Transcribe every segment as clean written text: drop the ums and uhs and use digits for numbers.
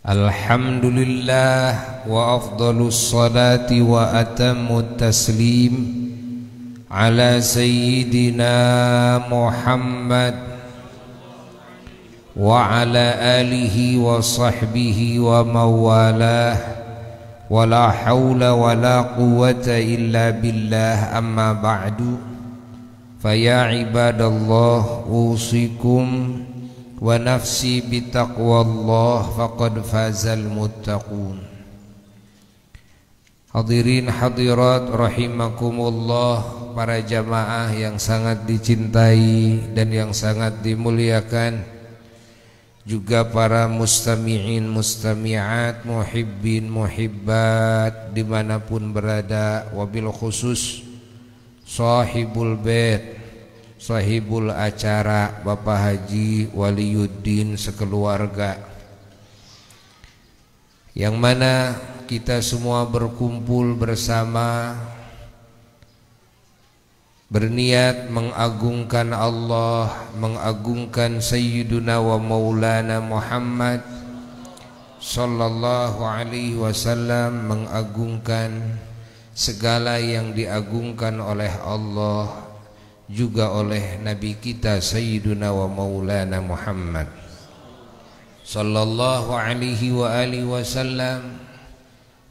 Alhamdulillah wa afdalus salati wa atammut taslim ala sayyidina Muhammad wa ala alihi wa sahbihi wa mawalah wa la hawla wa la quwwata illa billah amma ba'du faya ibadallah usikum wa nafsi bitaqwallah faqad fazal muttaqun. Hadirin hadirat rahimakumullah, para jamaah yang sangat dicintai dan yang sangat dimuliakan, juga para mustami'in mustami'at, muhibbin muhibbat dimanapun berada, wabil khusus sahibul bait, sahibul acara Bapak Haji Waliyuddin sekeluarga, yang mana kita semua berkumpul bersama berniat mengagungkan Allah, mengagungkan Sayyiduna wa Maulana Muhammad sallallahu alaihi wasallam, mengagungkan segala yang diagungkan oleh Allah juga oleh Nabi kita Sayyiduna wa Maulana Muhammad sallallahu alaihi wa alihi wasallam,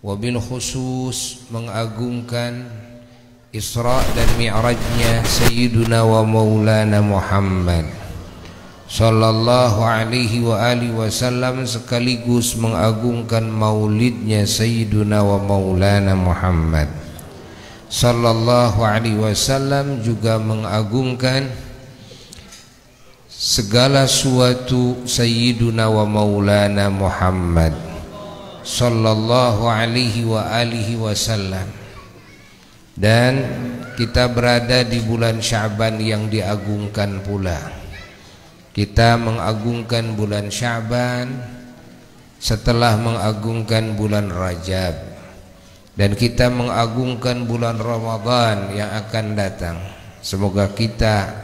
wabil khusus mengagungkan Isra dan Mi'rajnya Sayyiduna wa Maulana Muhammad sallallahu alaihi wa alihi wasallam, sekaligus mengagungkan maulidnya Sayyiduna wa Maulana Muhammad sallallahu alaihi wasallam, juga mengagungkan segala suatu Sayyiduna wa Maulana Muhammad sallallahu alaihi wa alihi wasallam. Dan kita berada di bulan Sya'ban yang diagungkan pula. Kita mengagungkan bulan Sya'ban setelah mengagungkan bulan Rajab, dan kita mengagungkan bulan Ramadan yang akan datang. Semoga kita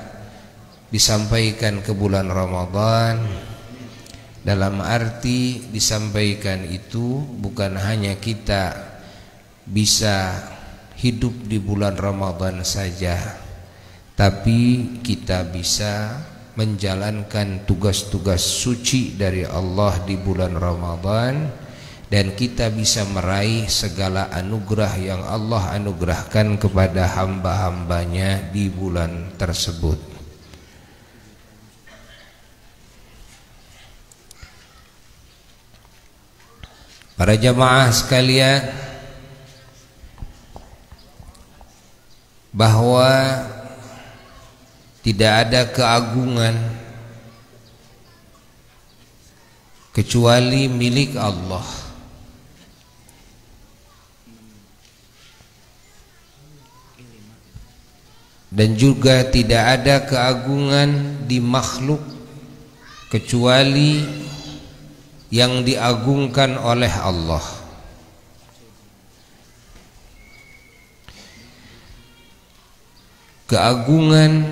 disampaikan ke bulan Ramadan, dalam arti disampaikan itu bukan hanya kita bisa hidup di bulan Ramadan saja, tapi kita bisa menjalankan tugas-tugas suci dari Allah di bulan Ramadan, dan kita bisa meraih segala anugerah yang Allah anugerahkan kepada hamba-hambanya di bulan tersebut. Para jamaah sekalian, bahwa tidak ada keagungan kecuali milik Allah. Dan juga tidak ada keagungan di makhluk kecuali yang diagungkan oleh Allah. Keagungan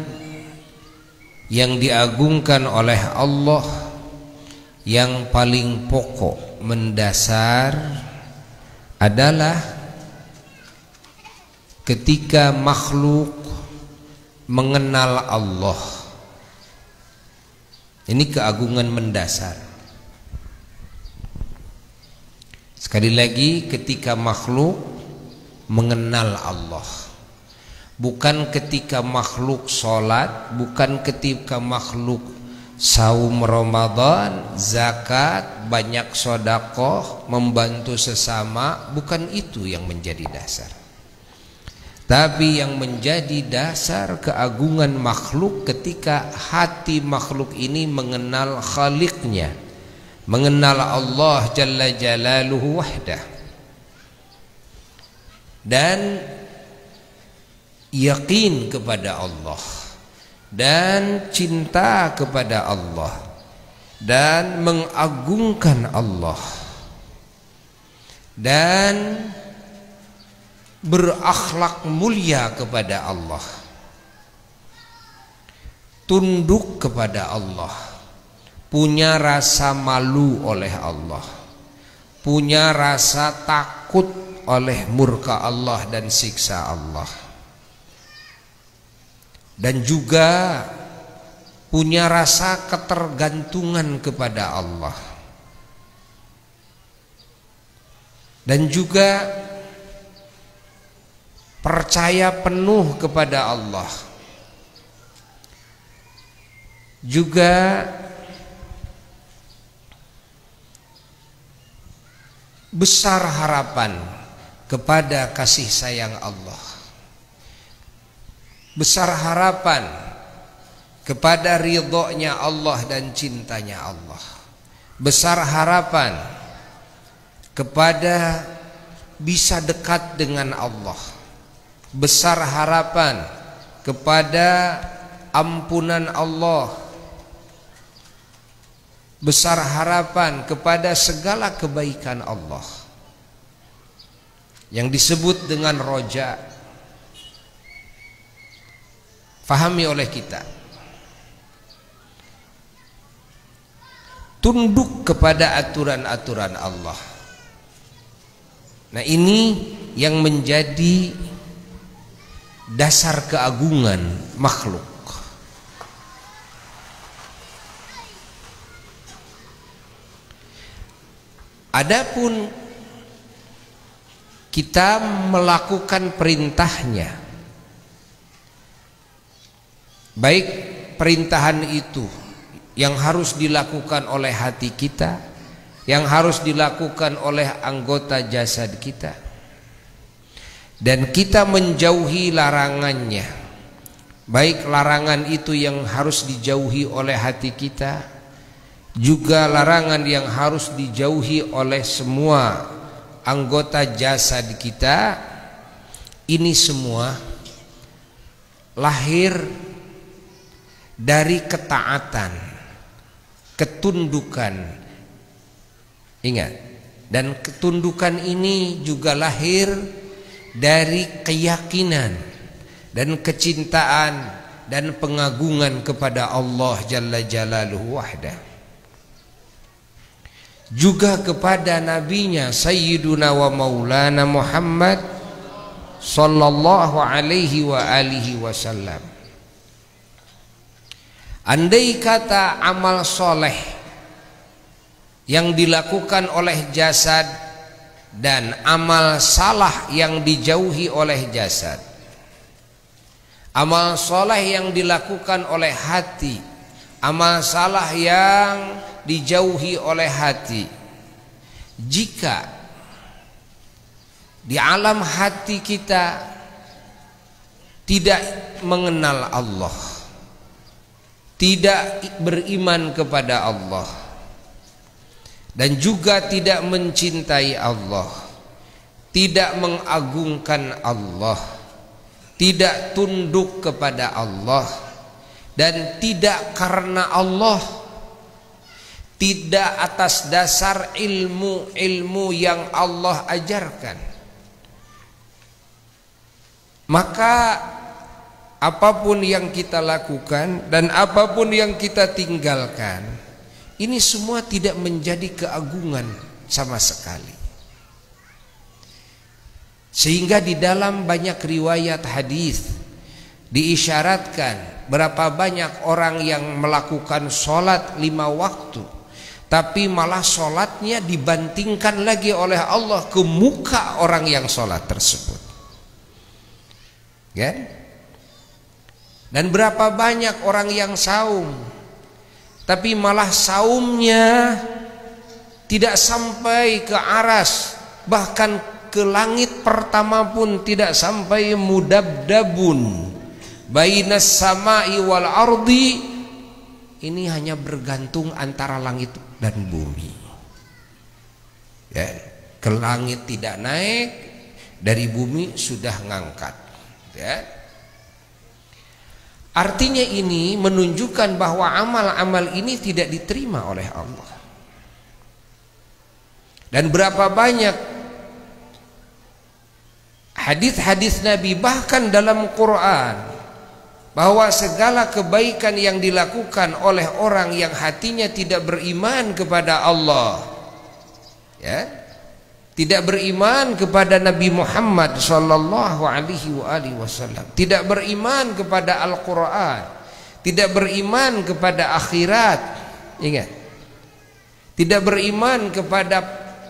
yang diagungkan oleh Allah yang paling pokok mendasar adalah ketika makhluk mengenal Allah. Ini keagungan mendasar. Sekali lagi, ketika makhluk mengenal Allah, bukan ketika makhluk sholat, bukan ketika makhluk saum Ramadan, zakat, banyak sedekah, membantu sesama, bukan itu yang menjadi dasar. Tapi yang menjadi dasar keagungan makhluk ketika hati makhluk ini mengenal Khaliqnya, mengenal Allah Jalla Jalaluhu wahdah, dan yakin kepada Allah, dan cinta kepada Allah, dan mengagungkan Allah, dan berakhlak mulia kepada Allah, tunduk kepada Allah, punya rasa malu oleh Allah, punya rasa takut oleh murka Allah dan siksa Allah, dan juga punya rasa ketergantungan kepada Allah, dan juga percaya penuh kepada Allah, juga besar harapan kepada kasih sayang Allah, besar harapan kepada ridhonya Allah dan cintanya Allah, besar harapan kepada bisa dekat dengan Allah, besar harapan kepada ampunan Allah, besar harapan kepada segala kebaikan Allah yang disebut dengan roja. Fahami oleh kita, tunduk kepada aturan-aturan Allah. Nah, ini yang menjadi dasar keagungan makhluk. Adapun kita melakukan perintahnya, baik perintahan itu yang harus dilakukan oleh hati kita, yang harus dilakukan oleh anggota jasad kita, dan kita menjauhi larangannya, baik larangan itu yang harus dijauhi oleh hati kita, juga larangan yang harus dijauhi oleh semua anggota jasad kita. Ini semua lahir dari ketaatan, ketundukan. Ingat, dan ketundukan ini juga lahir dari keyakinan dan kecintaan dan pengagungan kepada Allah Jalla Jalaluhu wahdah, juga kepada nabinya Sayyiduna wa Maulana Muhammad sallallahu alaihi wa alihi wasallam. Andai kata amal soleh yang dilakukan oleh jasad dan amal salah yang dijauhi oleh jasad, amal soleh yang dilakukan oleh hati, amal salah yang dijauhi oleh hati, jika di alam hati kita tidak mengenal Allah, tidak beriman kepada Allah, dan juga tidak mencintai Allah, tidak mengagungkan Allah, tidak tunduk kepada Allah, dan tidak karena Allah, tidak atas dasar ilmu-ilmu yang Allah ajarkan, maka apapun yang kita lakukan dan apapun yang kita tinggalkan, ini semua tidak menjadi keagungan sama sekali. Sehingga di dalam banyak riwayat hadis diisyaratkan berapa banyak orang yang melakukan sholat 5 waktu, tapi malah sholatnya dibantingkan lagi oleh Allah ke muka orang yang sholat tersebut, kan? Dan berapa banyak orang yang saum, tapi malah saumnya tidak sampai ke aras, bahkan ke langit pertama pun tidak sampai, mudabdabun bainas samai wal ardi, ini hanya bergantung antara langit dan bumi, ya. Ke langit tidak naik, dari bumi sudah ngangkat, ya. Artinya ini menunjukkan bahwa amal-amal ini tidak diterima oleh Allah. Dan berapa banyak hadis-hadis Nabi, bahkan dalam Quran, bahwa segala kebaikan yang dilakukan oleh orang yang hatinya tidak beriman kepada Allah, ya, tidak beriman kepada Nabi Muhammad sallallahu alaihi wasallam, tidak beriman kepada Al-Qur'an, tidak beriman kepada akhirat, ingat, tidak beriman kepada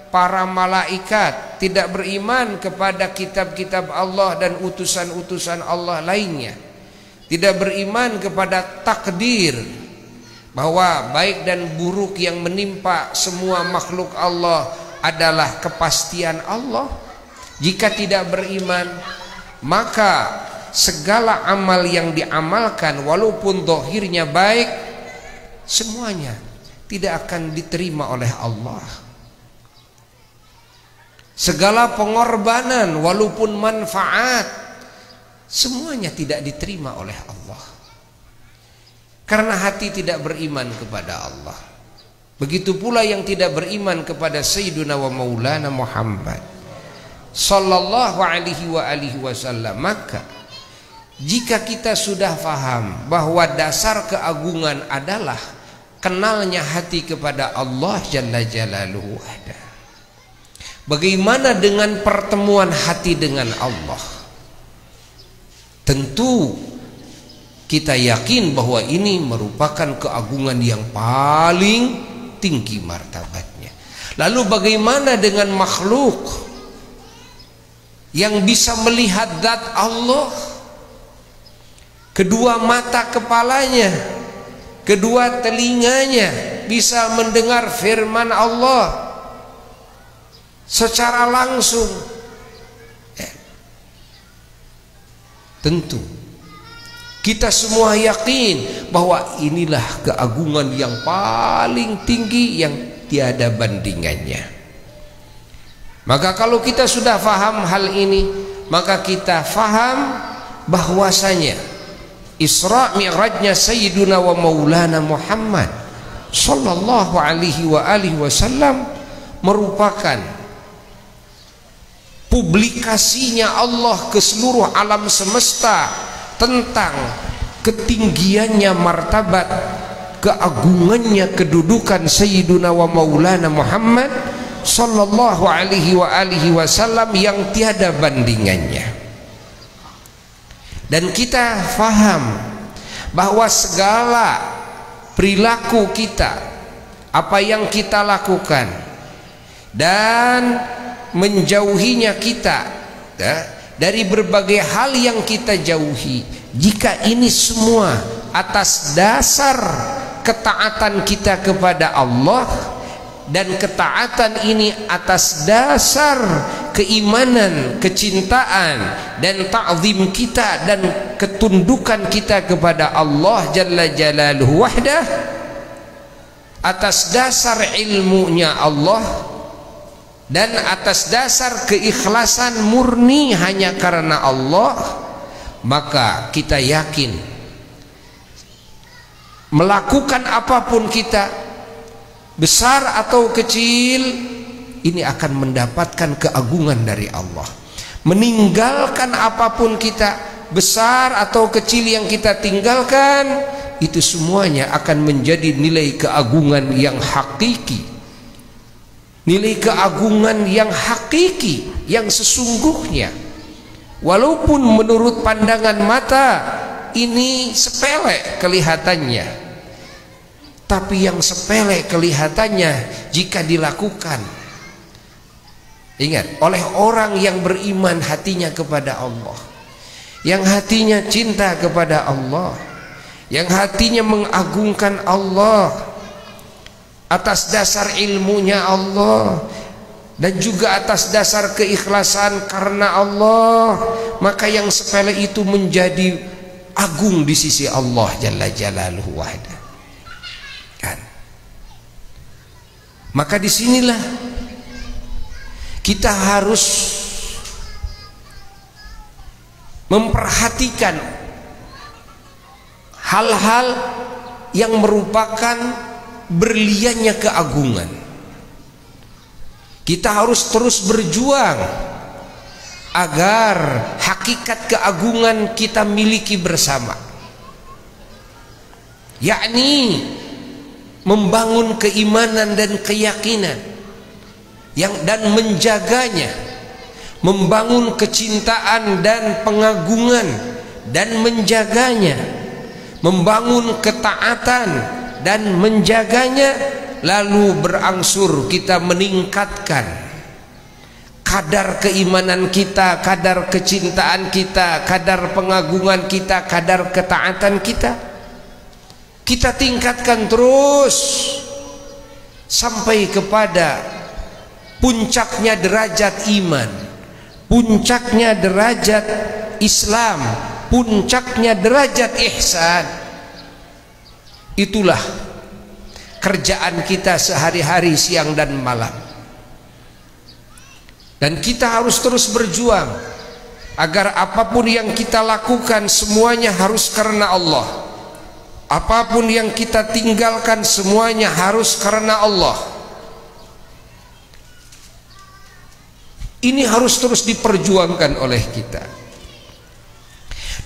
para malaikat, tidak beriman kepada kitab-kitab Allah dan utusan-utusan Allah lainnya, tidak beriman kepada takdir, bahwa baik dan buruk yang menimpa semua makhluk Allah adalah kepastian Allah. Jika tidak beriman, maka segala amal yang diamalkan walaupun zahirnya baik, semuanya tidak akan diterima oleh Allah. Segala pengorbanan walaupun manfaat, semuanya tidak diterima oleh Allah, karena hati tidak beriman kepada Allah. Begitu pula yang tidak beriman kepada Sayyiduna wa Maulana Muhammad sallallahu alaihi wasallam. Maka jika kita sudah faham bahwa dasar keagungan adalah kenalnya hati kepada Allah Jalla Jalaluhu wahda, bagaimana dengan pertemuan hati dengan Allah? Tentu kita yakin bahwa ini merupakan keagungan yang paling tinggi martabatnya. Lalu bagaimana dengan makhluk yang bisa melihat zat Allah? Kedua mata kepalanya, kedua telinganya bisa mendengar firman Allah secara langsung. Tentu kita semua yakin bahwa inilah keagungan yang paling tinggi yang tiada bandingannya. Maka kalau kita sudah faham hal ini, maka kita faham bahwasanya Isra Mi'rajnya Sayyiduna wa Maulana Muhammad sallallahu alaihi wasallam merupakan publikasinya Allah ke seluruh alam semesta tentang ketinggiannya martabat, keagungannya kedudukan Sayyiduna wa Maulana Muhammad sallallahu alaihi wasallam yang tiada bandingannya. Dan kita faham bahwa segala perilaku kita, apa yang kita lakukan dan menjauhinya kita dari berbagai hal yang kita jauhi, jika ini semua atas dasar ketaatan kita kepada Allah, dan ketaatan ini atas dasar keimanan, kecintaan dan ta'zim kita dan ketundukan kita kepada Allah Jalla Jalaluhu wahdah, atas dasar ilmunya Allah dan atas dasar keikhlasan murni hanya karena Allah, maka kita yakin melakukan apapun kita, besar atau kecil, ini akan mendapatkan keagungan dari Allah. Meninggalkan apapun kita, besar atau kecil yang kita tinggalkan, itu semuanya akan menjadi nilai keagungan yang hakiki, nilai keagungan yang hakiki, yang sesungguhnya. Walaupun menurut pandangan mata ini sepele kelihatannya, tapi yang sepele kelihatannya jika dilakukan, ingat, oleh orang yang beriman hatinya kepada Allah, yang hatinya cinta kepada Allah, yang hatinya mengagungkan Allah atas dasar ilmunya Allah dan juga atas dasar keikhlasan karena Allah, maka yang sepele itu menjadi agung di sisi Allah Jalla Jalaluhu wahda. Kan? Maka disinilah kita harus memperhatikan hal-hal yang merupakan berliannya keagungan. Kita harus terus berjuang agar hakikat keagungan kita miliki bersama, yakni membangun keimanan dan keyakinan dan menjaganya, membangun kecintaan dan pengagungan dan menjaganya, membangun ketaatan dan menjaganya, lalu berangsur kita meningkatkan kadar keimanan kita, kadar kecintaan kita, kadar pengagungan kita, kadar ketaatan kita. Kita tingkatkan terus sampai kepada puncaknya derajat iman, puncaknya derajat Islam, puncaknya derajat ihsan. Itulah kerjaan kita sehari-hari, siang dan malam. Dan kita harus terus berjuang agar apapun yang kita lakukan semuanya harus karena Allah. Apapun yang kita tinggalkan semuanya harus karena Allah. Ini harus terus diperjuangkan oleh kita.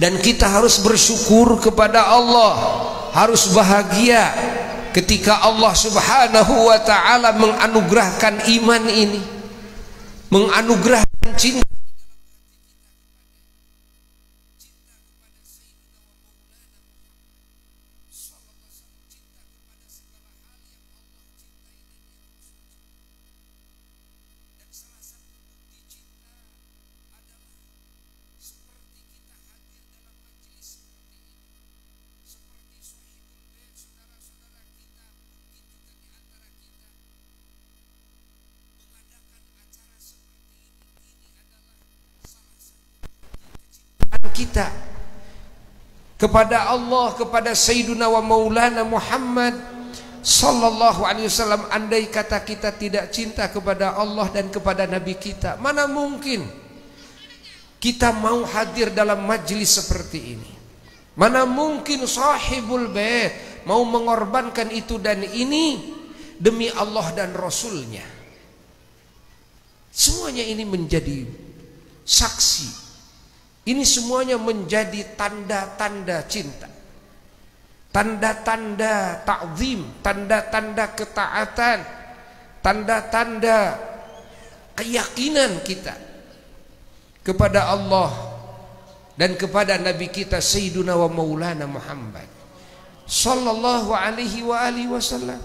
Dan kita harus bersyukur kepada Allah, harus bahagia ketika Allah Subhanahu wa ta'ala menganugerahkan iman ini, menganugerahkan cinta. Kita kepada Allah, kepada Sayyiduna wa Maulana Muhammad sallallahu alaihi wasallam. Andai kata kita tidak cinta kepada Allah dan kepada Nabi kita, mana mungkin kita mau hadir dalam majlis seperti ini? Mana mungkin sahibul bait mau mengorbankan itu dan ini demi Allah dan Rasulnya? Semuanya ini menjadi saksi. Ini semuanya menjadi tanda-tanda cinta, tanda-tanda ta'zim, tanda-tanda ketaatan, tanda-tanda keyakinan kita kepada Allah dan kepada Nabi kita Sayyiduna wa Maulana Muhammad sallallahu alaihi wa alihi wasallam.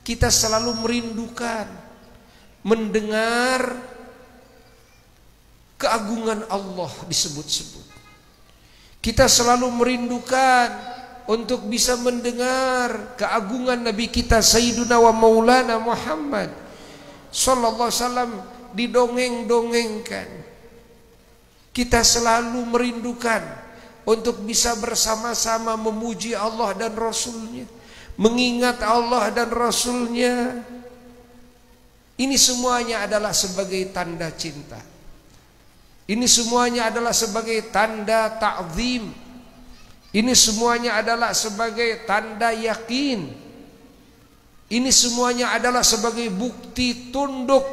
Kita selalu merindukan mendengar keagungan Allah disebut-sebut. Kita selalu merindukan untuk bisa mendengar keagungan Nabi kita Sayyiduna wa Maulana Muhammad sallallahu alaihi wasallam didongeng-dongengkan. Kita selalu merindukan untuk bisa bersama-sama memuji Allah dan Rasulnya, mengingat Allah dan Rasulnya. Ini semuanya adalah sebagai tanda cinta. Ini semuanya adalah sebagai tanda ta'zim. Ini semuanya adalah sebagai tanda yakin. Ini semuanya adalah sebagai bukti tunduk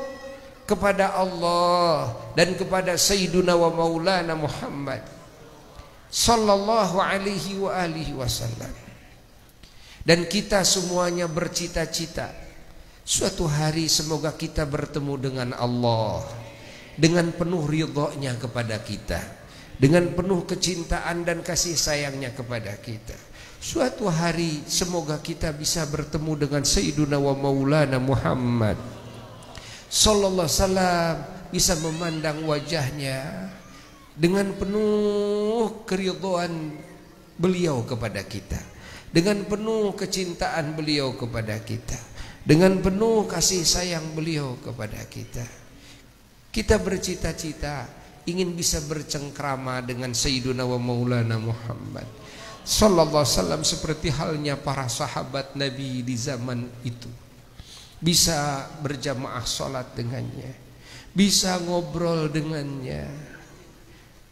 kepada Allah dan kepada Sayyiduna wa Maulana Muhammad sallallahu alaihi wa alihi wasallam. Dan kita semuanya bercita-cita suatu hari semoga kita bertemu dengan Allah dengan penuh ridhonya kepada kita, dengan penuh kecintaan dan kasih sayangnya kepada kita. Suatu hari semoga kita bisa bertemu dengan Sayyiduna wa Maulana Muhammad sallallahu alaihi wasallam, bisa memandang wajahnya dengan penuh keridhaan beliau kepada kita, dengan penuh kecintaan beliau kepada kita, dengan penuh kasih sayang beliau kepada kita. Kita bercita-cita ingin bisa bercengkrama dengan Sayyiduna wa Maulana Muhammad sallallahu alaihi wasallam seperti halnya para sahabat Nabi di zaman itu. Bisa berjamaah sholat dengannya, bisa ngobrol dengannya,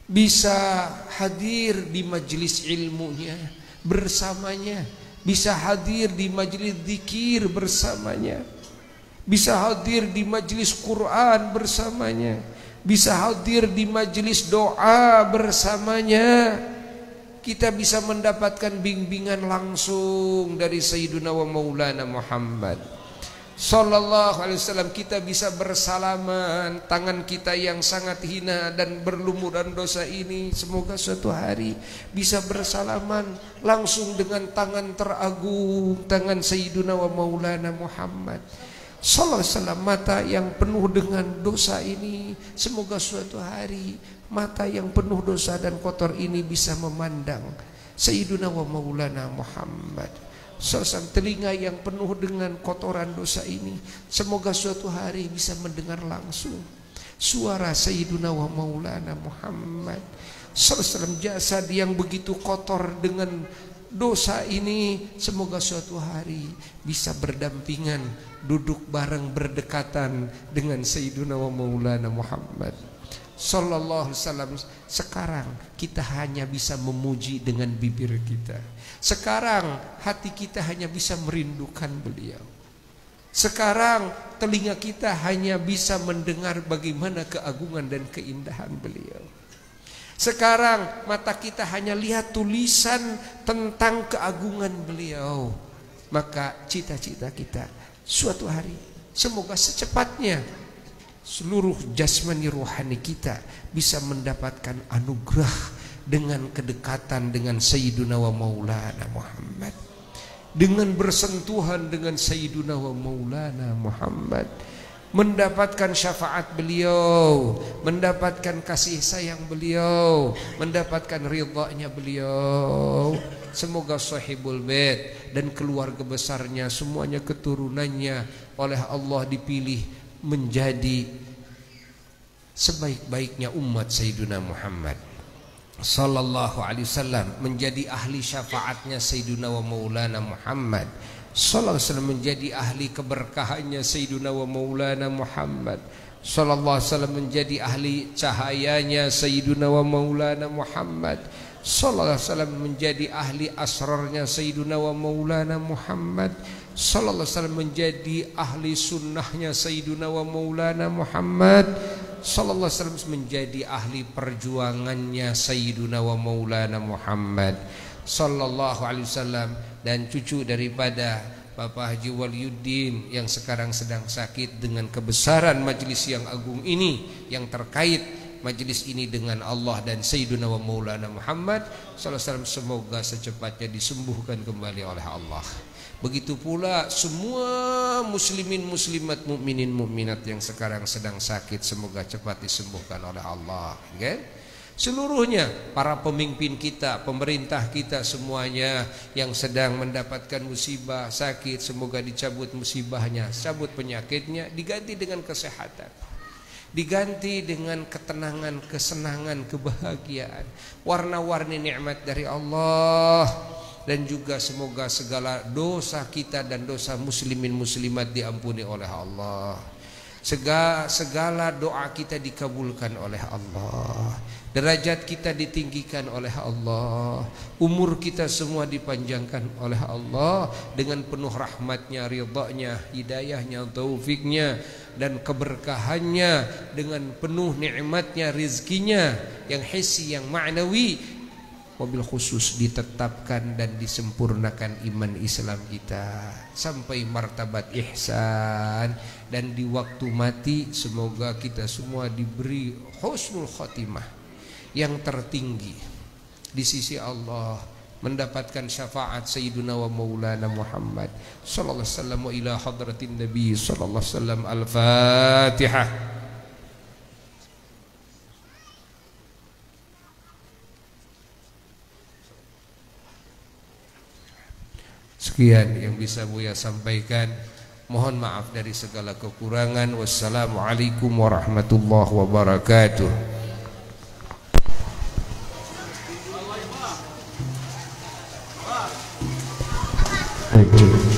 bisa hadir di majelis ilmunya bersamanya, bisa hadir di majelis zikir bersamanya, bisa hadir di majelis Quran bersamanya, bisa hadir di majelis doa bersamanya. Kita bisa mendapatkan bimbingan langsung dari Sayyiduna wa Maulana Muhammad Sallallahu alaihi wasallam, kita bisa bersalaman, tangan kita yang sangat hina dan berlumuran dosa ini semoga suatu hari bisa bersalaman langsung dengan tangan teragung, tangan Sayyiduna wa Maulana Muhammad Sallallahu alaihi wasallam. Mata yang penuh dengan dosa ini semoga suatu hari mata yang penuh dosa dan kotor ini bisa memandang Sayyiduna wa Maulana Muhammad. Telinga yang penuh dengan kotoran dosa ini semoga suatu hari bisa mendengar langsung suara Sayyiduna wa Maulana Muhammad SAW. Jasad yang begitu kotor dengan dosa ini semoga suatu hari bisa berdampingan, duduk bareng, berdekatan dengan Sayyiduna wa Maulana Muhammad Sallallahu alaihi wasallam. Sekarang kita hanya bisa memuji dengan bibir kita. Sekarang hati kita hanya bisa merindukan beliau. Sekarang telinga kita hanya bisa mendengar bagaimana keagungan dan keindahan beliau. Sekarang mata kita hanya lihat tulisan tentang keagungan beliau. Maka cita-cita kita suatu hari semoga secepatnya seluruh jasmani rohani kita bisa mendapatkan anugerah dengan kedekatan dengan Sayyiduna wa Maulana Muhammad, dengan bersentuhan dengan Sayyiduna wa Maulana Muhammad, mendapatkan syafaat beliau, mendapatkan kasih sayang beliau, mendapatkan ridhanya beliau. Semoga sahibul bait dan keluarga besarnya semuanya keturunannya oleh Allah dipilih menjadi sebaik-baiknya umat Sayyiduna Muhammad Sallallahu alaihi wasallam, menjadi ahli syafaatnya Sayyiduna wa Maulana Muhammad Sallallahu alaihi wasallam, menjadi ahli keberkahannya Sayyiduna wa Maulana Muhammad Sallallahu alaihi wasallam, menjadi ahli cahayanya Sayyiduna wa Maulana Muhammad Sallallahu alaihi wasallam, menjadi ahli asrarnya Sayyiduna wa Maulana Muhammad Sallallahu alaihi wasallam, menjadi ahli sunnahnya Sayyiduna wa Maulana Muhammad Sallallahu alaihi wasallam, menjadi ahli perjuangannya Sayyiduna wa Maulana Muhammad Sallallahu alaihi wasallam, dan cucu daripada Bapak Haji Waliuddin yang sekarang sedang sakit, dengan kebesaran majlis yang agung ini yang terkait majlis ini dengan Allah dan Sayyiduna wa Maulana Muhammad Sallallahu alaihi wasallam, semoga secepatnya disembuhkan kembali oleh Allah. Begitu pula semua muslimin muslimat, mukminin mukminat yang sekarang sedang sakit semoga cepat disembuhkan oleh Allah, okay? Seluruhnya para pemimpin kita, pemerintah kita semuanya yang sedang mendapatkan musibah, sakit, semoga dicabut musibahnya, cabut penyakitnya, diganti dengan kesehatan, diganti dengan ketenangan, kesenangan, kebahagiaan, warna-warni nikmat dari Allah. Dan juga semoga segala dosa kita dan dosa muslimin muslimat diampuni oleh Allah. Segala doa kita dikabulkan oleh Allah. Derajat kita ditinggikan oleh Allah. Umur kita semua dipanjangkan oleh Allah dengan penuh rahmatnya, ridhanya, hidayahnya, taufiknya dan keberkahannya, dengan penuh nikmatnya, rizkinya yang hissi, yang ma'nawi. Wabil khusus ditetapkan dan disempurnakan iman Islam kita sampai martabat ihsan, dan di waktu mati semoga kita semua diberi husnul khotimah yang tertinggi di sisi Allah, mendapatkan syafaat Sayyiduna wa Maulana Muhammad sallallahu alaihi wasallam. Wa ila hadratin Nabi sallallahu alaihi wasallam. Al-Fatihah. Sekian yang bisa Buya sampaikan. Mohon maaf dari segala kekurangan. Wassalamualaikum warahmatullahi wabarakatuh. Thank you.